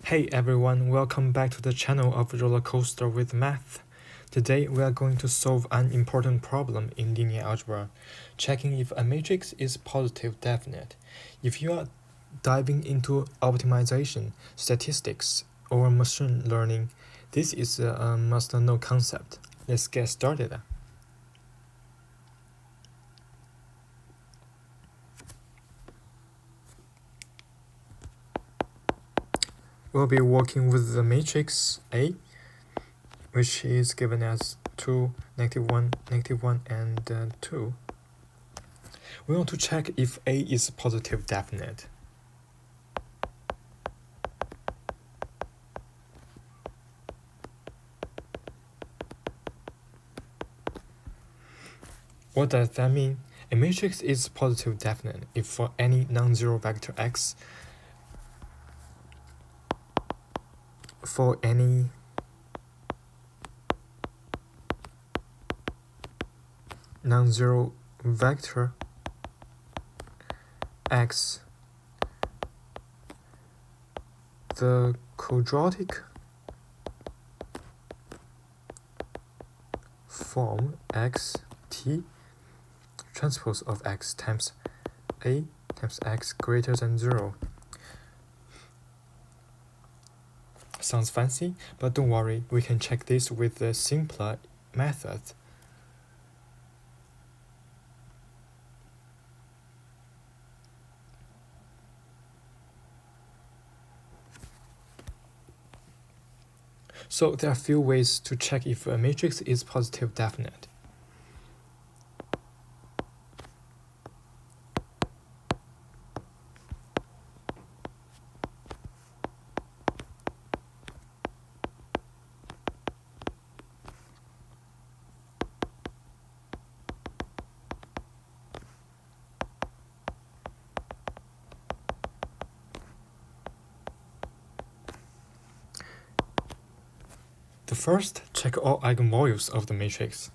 Hey everyone, welcome back to the channel of Roller Coaster with Math. Today we are going to solve an important problem in linear algebra, checking if a matrix is positive definite. If you are diving into optimization, statistics, or machine learning, this is a must-know concept. Let's get started. We'll be working with the matrix A, which is given as 2, -1, -1, and 2. We want to check if A is positive definite. What does that mean? A matrix is positive definite if for any non-zero vector x, for any non-zero vector x, the quadratic form xt transpose of x times a times x greater than 0. Sounds fancy, but don't worry, we can check this with a simpler method. So there are a few ways to check if a matrix is positive definite. The first, check all eigenvalues of the matrix.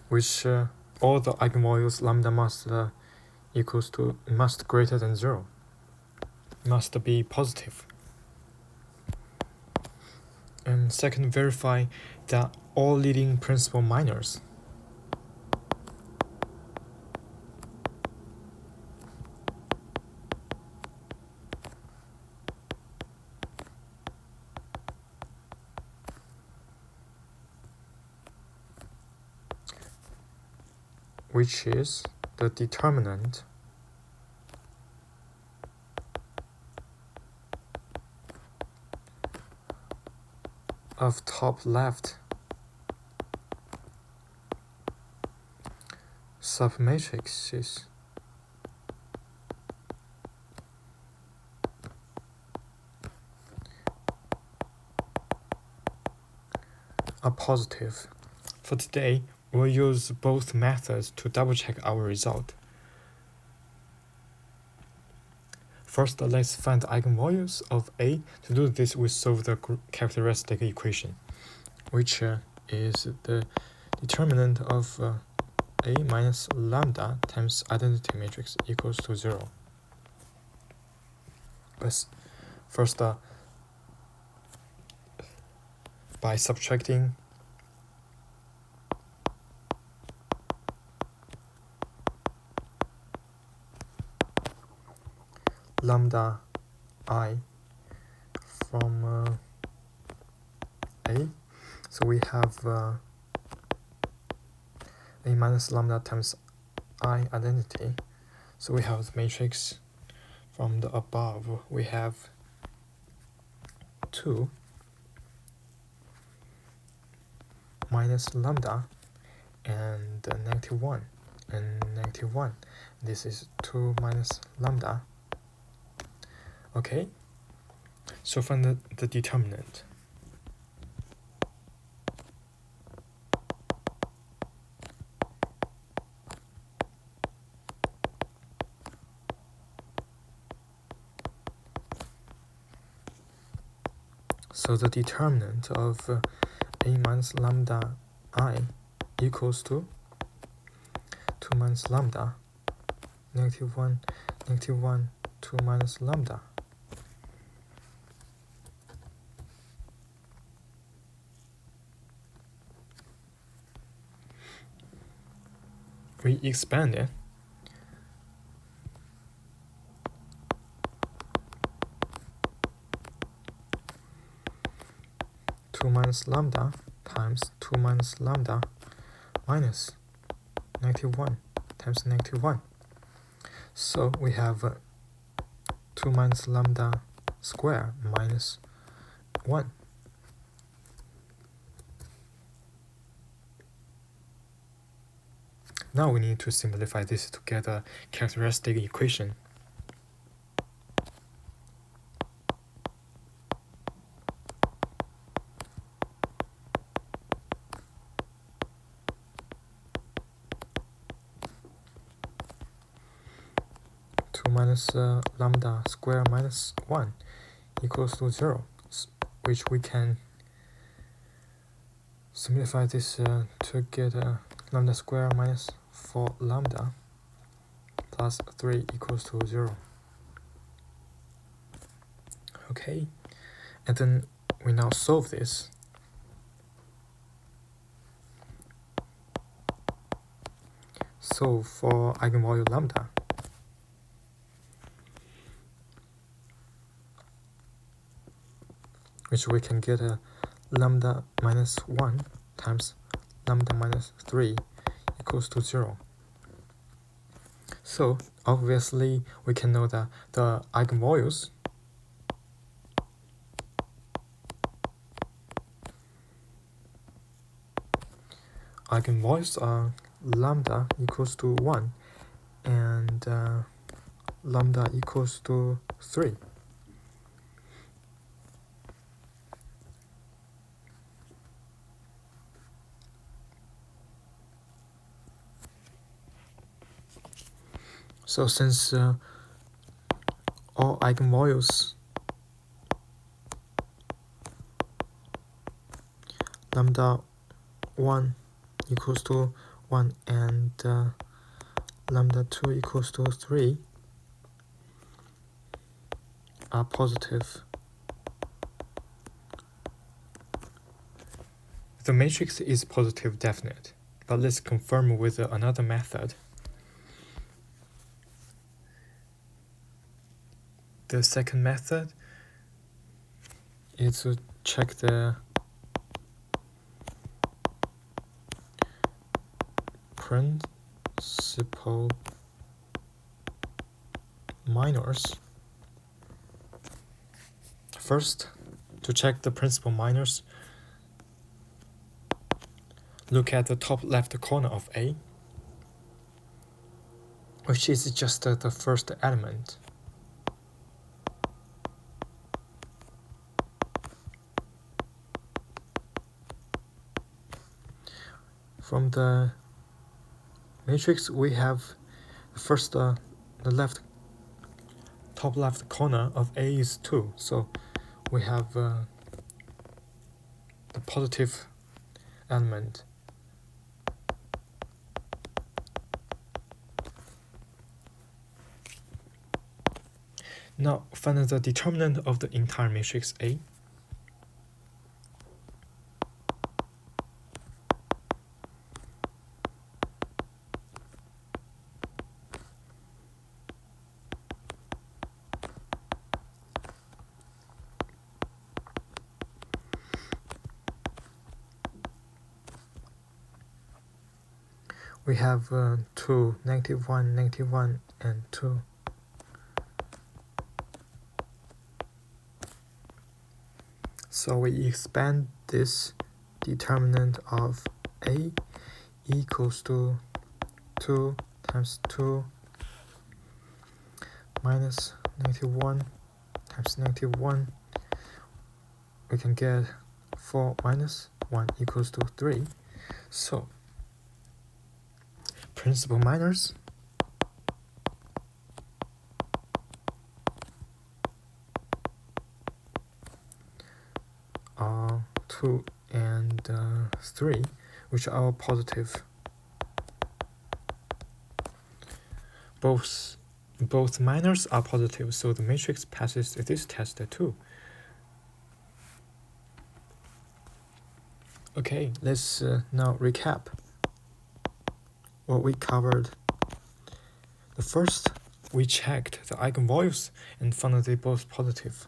Which all the eigenvalues lambda must greater than 0, must be positive. And second, verify that all leading principal minors. Which is the determinant of top left submatrices are positive. For today, we'll use both methods to double-check our result. First, let's find the eigenvalues of A. To do this, we solve the characteristic equation, which is the determinant of A minus lambda times identity matrix equals to 0. But first, by subtracting lambda I from A, so we have A minus lambda times I identity. So we have the matrix from the above. We have 2 minus lambda and -1 and -1. This is 2 minus lambda. Okay, so find the determinant. So the determinant of a minus lambda I equals to 2 minus lambda, negative 1, 2 minus lambda. We expand it. Two minus lambda times 2 minus lambda minus negative 1 times negative 1. So we have 2 minus lambda square minus 1. Now we need to simplify this to get a characteristic equation. Minus lambda square minus 1 equals to 0, which we can simplify this to get lambda square minus 4 lambda plus 3 equals to 0. Okay, and then we now solve this. Solve for eigenvalue lambda. Which we can get lambda minus 1 times lambda minus 3 equals to 0. So obviously we can know that the eigenvalues are lambda equals to 1 and lambda equals to 3. So since all eigenvalues lambda 1 equals to 1 and lambda 2 equals to 3 are positive, the matrix is positive definite. But let's confirm with another method. The second method is to check the principal minors. First, to check the principal minors, look at the top left corner of A, which is just the first element. From the matrix, we have first the top left corner of A is 2, so we have the positive element. Now find the determinant of the entire matrix A. We have 2, negative 1, and 2. So we expand this determinant of A equals to 2 times 2 minus negative 1 times negative 1. We can get 4 minus 1 equals to 3. So principal minors 2 and 3, which are positive. Both minors are positive, so the matrix passes this test too. Okay, let's now recap what we covered. The first, we checked the eigenvalues and found that they both positive.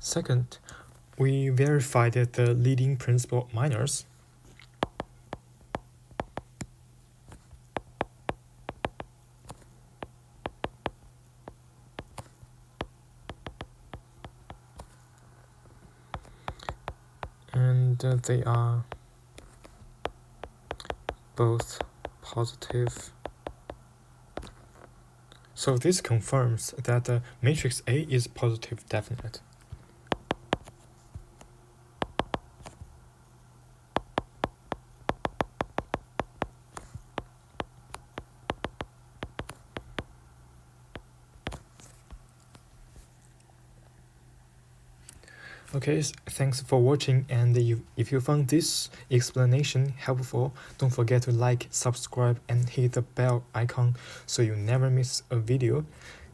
Second, we verified that the leading principal minors and they are both positive. So this confirms that the matrix A is positive definite. Okay, thanks for watching, and if you found this explanation helpful, don't forget to like, subscribe, and hit the bell icon so you never miss a video.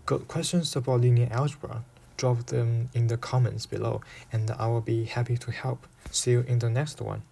Got questions about linear algebra? Drop them in the comments below, and I will be happy to help. See you in the next one.